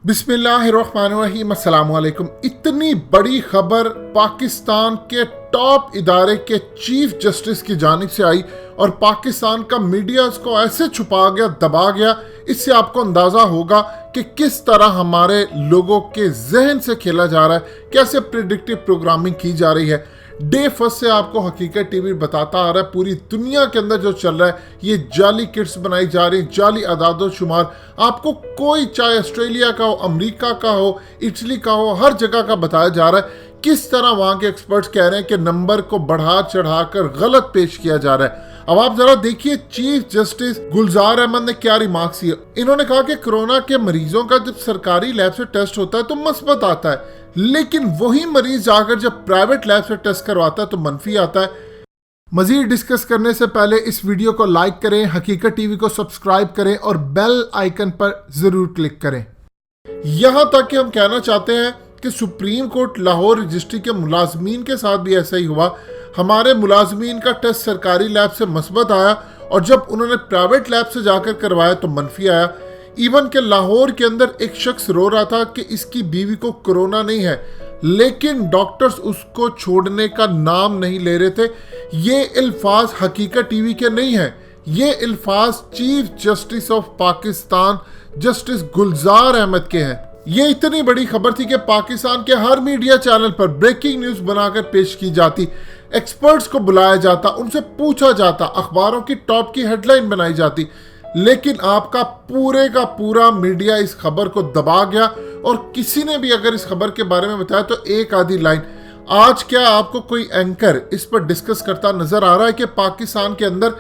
बिस्मिल्लाहिर्रहमानिर्रहीम, अस्सलाम वालेकुम। इतनी बड़ी खबर पाकिस्तान के टॉप इदारे के चीफ जस्टिस की जानिब से आई और पाकिस्तान का मीडिया इसको ऐसे छुपा गया, दबा गया। इससे आपको अंदाज़ा होगा कि किस तरह हमारे लोगों के जहन से खेला जा रहा है, कैसे प्रिडिक्टिव प्रोग्रामिंग की जा रही है। डे फर्स्ट से आपको हकीकत टीवी बताता आ रहा है पूरी दुनिया के अंदर जो चल रहा है, ये जाली किट्स बनाई जा रही, जाली आदाद शुमार। आपको कोई, चाहे ऑस्ट्रेलिया का हो, अमेरिका का हो, इटली का हो, हर जगह का बताया जा रहा है किस तरह वहां के एक्सपर्ट्स कह रहे हैं कि नंबर को बढ़ा चढ़ाकर गलत पेश किया जा रहा है। अब आप जरा देखिए चीफ जस्टिस गुलजार अहमद ने क्या रिमार्क्स किए। इन्होंने कहा कि कोरोना के मरीजों का जब सरकारी लैब से टेस्ट होता है तो मस्बत आता है, लेकिन वही मरीज जाकर जब प्राइवेट लैब से टेस्ट करवाता है तो मनफी आता है। मजीद डिस्कस करने से पहले इस वीडियो को लाइक करें, हकीकत टीवी को सब्सक्राइब करें और बेल आइकन पर जरूर क्लिक करें। यहां तक कि हम कहना चाहते हैं कि सुप्रीम कोर्ट लाहौर रजिस्ट्री के मुलाजमीन के साथ भी ऐसा ही हुआ। हमारे मुलाजमीन का टेस्ट सरकारी लैब से मस्बत आया और जब उन्होंने प्राइवेट लैब से जाकर करवाया तो मनफी आया। इवन के लाहौर के अंदर एक शख्स रो रहा था कि इसकी बीवी को कोरोना नहीं है, लेकिन डॉक्टर्स उसको छोड़ने का नाम नहीं ले रहे थे। ये अल्फाज हकीकत टीवी के नहीं है, ये अल्फाज chief justice of Pakistan justice Gulzar Ahmed के हैं। ये इतनी बड़ी खबर थी कि पाकिस्तान के हर मीडिया चैनल पर ब्रेकिंग न्यूज बनाकर पेश की जाती, एक्सपर्ट्स को बुलाया जाता, उनसे पूछा जाता, अखबारों की टॉप की हेडलाइन बनाई जाती, लेकिन आपका पूरे का पूरा मीडिया इस खबर को दबा गया और किसी ने भी अगर इस खबर के बारे में बताया तो एक आधी लाइन। आज क्या आपको कोई एंकर इस पर डिस्कस करता नजर आ रहा है कि पाकिस्तान के अंदर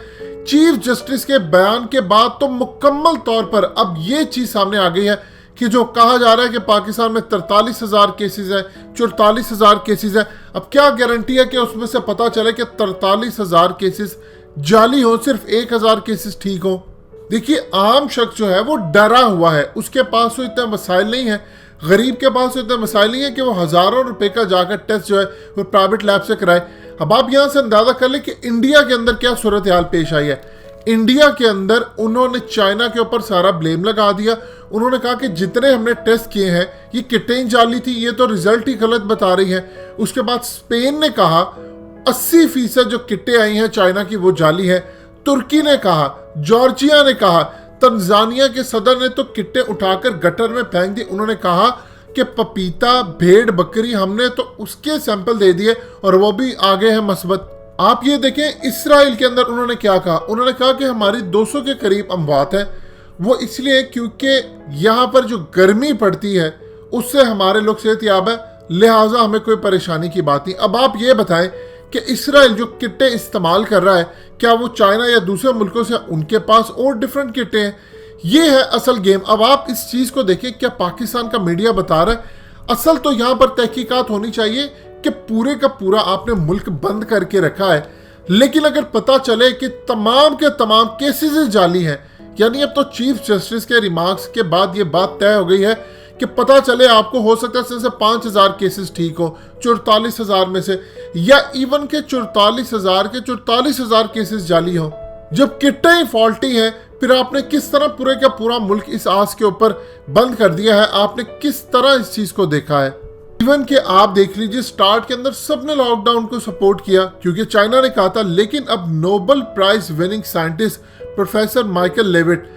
चीफ जस्टिस के बयान के बाद तो मुकम्मल तौर पर अब ये चीज सामने आ गई है कि जो कहा जा रहा है कि पाकिस्तान में 43,000 केसेस है, 44,000 केसेस है। अब क्या गारंटी है कि उसमें से पता चले कि 43,000 केसेस जाली हो, सिर्फ 1,000 केसेस ठीक हो। देखिए आम शख्स जो है वो डरा हुआ है, उसके पास तो इतने मसाइल नहीं है, गरीब के पास तो इतने मसाइल नहीं है कि वो हजारों रुपए का जाकर टेस्ट जो है वो प्राइवेट लैब से कराए। अब आप यहाँ से अंदाजा कर ले कि इंडिया के अंदर क्या सूरत हाल पेश आई है। इंडिया के अंदर उन्होंने चाइना के ऊपर सारा ब्लेम लगा दिया। उन्होंने कहा कि जितने हमने टेस्ट किए हैं ये किटें जाली थी, ये तो रिजल्ट ही गलत बता रही हैं। उसके बाद स्पेन ने कहा 80% जो किटें आई हैं चाइना की वो जाली है। तुर्की ने कहा, जॉर्जिया ने कहा, तंजानिया के सदर ने तो किटें उठाकर गटर में फेंक दी। उन्होंने कहा कि पपीता, भेड़, बकरी हमने तो उसके सैंपल दे दिए और वो भी आगे है मस्बत। आप ये देखें इस्राइल के अंदर उन्होंने क्या कहा। उन्होंने कहा कि हमारी 200 के करीब अमवात है, वो इसलिए क्योंकि यहाँ पर जो गर्मी पड़ती है उससे हमारे लोग सेहतयाब है, लिहाजा हमें कोई परेशानी की बात नहीं। अब आप ये बताएं कि इस्राइल जो किटें इस्तेमाल कर रहा है, क्या वो चाइना या दूसरे मुल्कों से उनके पास और डिफरेंट किटें हैं? ये है असल गेम। अब आप इस चीज़ को देखिए, क्या पाकिस्तान का मीडिया बता रहा है? असल तो यहाँ पर तहकीकात होनी चाहिए कि पूरे का पूरा आपने मुल्क बंद करके रखा है, लेकिन अगर पता चले कि तमाम के तमाम केसेस जाली हैं, यानी अब तो चीफ जस्टिस के रिमार्क्स के बाद ये बात तय हो गई है कि पता चले आपको हो सकता है जैसे 5,000 केसेस ठीक हो 44,000 में से, या इवन के 44,000 के 44,000 केसेस जाली हो। जब किटें ही फॉल्टी हैं, फिर आपने किस तरह पूरे का पूरा मुल्क इस आस के ऊपर बंद कर दिया है? आपने किस तरह इस चीज को देखा है? इवन के आप देख लीजिए स्टार्ट के अंदर सबने लॉकडाउन को सपोर्ट किया क्योंकि चाइना ने कहा था, लेकिन अब Nobel prize winning scientist professor Michael Levitt,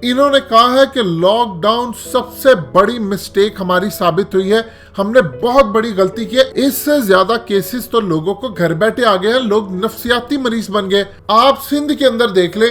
इन्होंने कहा है कि लॉकडाउन सबसे बड़ी मिस्टेक हमारी साबित हुई है, हमने बहुत बड़ी गलती की है। इससे ज्यादा केसेस तो लोगों को घर बैठे आ गए हैं, लोग नफ्सियाती मरीज बन गए। आप सिंध के अंदर देख ले,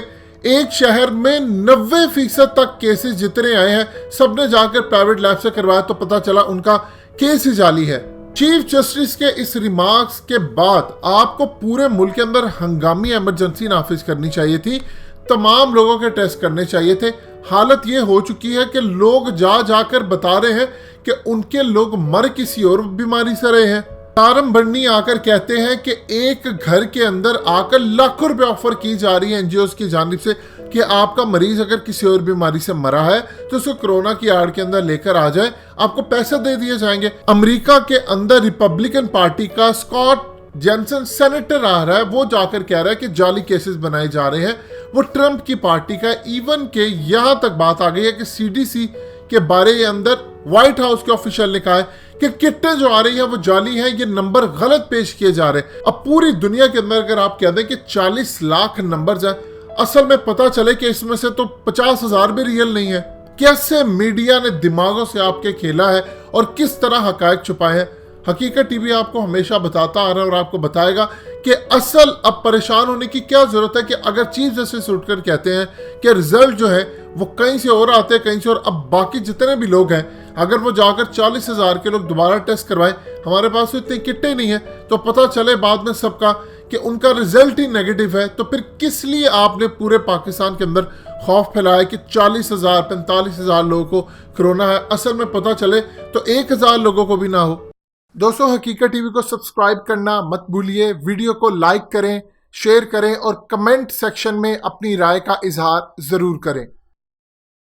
एक शहर में 90% तक केसेस जितने आए हैं सबने जाकर प्राइवेट लैब से करवाया तो पता चला उनका केस ही जाली है। चीफ जस्टिस के इस रिमार्क्स के बाद आपको पूरे मुल्क के अंदर हंगामी इमरजेंसी नाफिज करनी चाहिए थी, तमाम लोगों के टेस्ट करने चाहिए थे। हालत ये हो चुकी है कि लोग जाकर बता रहे हैं कि उनके लोग मर किसी और बीमारी से रहे हैं। तारम बन्नी आकर कहते हैं कि एक घर के अंदर आकर लाखों रुपए ऑफर की जा रही है एनजीओ की जानिब से कि आपका मरीज अगर किसी और बीमारी से मरा है तो उसको कोरोना की आड़ के अंदर लेकर आ जाए, आपको पैसे दे दिए जाएंगे। अमेरिका के अंदर रिपब्लिकन पार्टी का स्कॉट जॉनसन सेनेटर आ रहा है, वो जाकर कह रहा है कि जाली केसेस बनाए जा रहे हैं। वो ट्रंप की पार्टी का, इवन के यहाँ तक बात आ गई है कि सीडीसी के बारे अंदर व्हाइट हाउस के ऑफिशियल ने कहा है कि किटें जो आ रही है वो जाली है, ये नंबर गलत पेश किए जा रहे हैं। अब पूरी दुनिया के अंदर अगर आप कह दें कि 40 लाख नंबर जाए, असल में पता चले कि इसमें से तो 50,000 भी रियल नहीं है। कैसे मीडिया ने दिमागों से आपके खेला है और किस तरह हकायक छुपाए हैं। हकीकत टीवी आपको हमेशा बताता आ रहा है और आपको बताएगा कि असल अब परेशान होने की क्या जरूरत है कि अगर चीफ जस्टिस उठकर कहते हैं कि रिजल्ट जो है वो कहीं से और आते हैं कहीं से और, अब बाकी जितने भी लोग हैं अगर वो जाकर 40,000 के लोग दोबारा टेस्ट करवाएं, हमारे पास तो इतनी किटें नहीं है, तो पता चले बाद में सबका कि उनका रिजल्ट ही नेगेटिव है, तो फिर किस लिए आपने पूरे पाकिस्तान के अंदर खौफ फैलाया कि 40,000 45,000 लोगों को कोरोना है। असल में पता चले तो 1,000 लोगों को भी ना हो। दोस्तों, हकीकत टीवी को सब्सक्राइब करना मत भूलिए, वीडियो को लाइक करें, शेयर करें और कमेंट सेक्शन में अपनी राय का इजहार जरूर करें।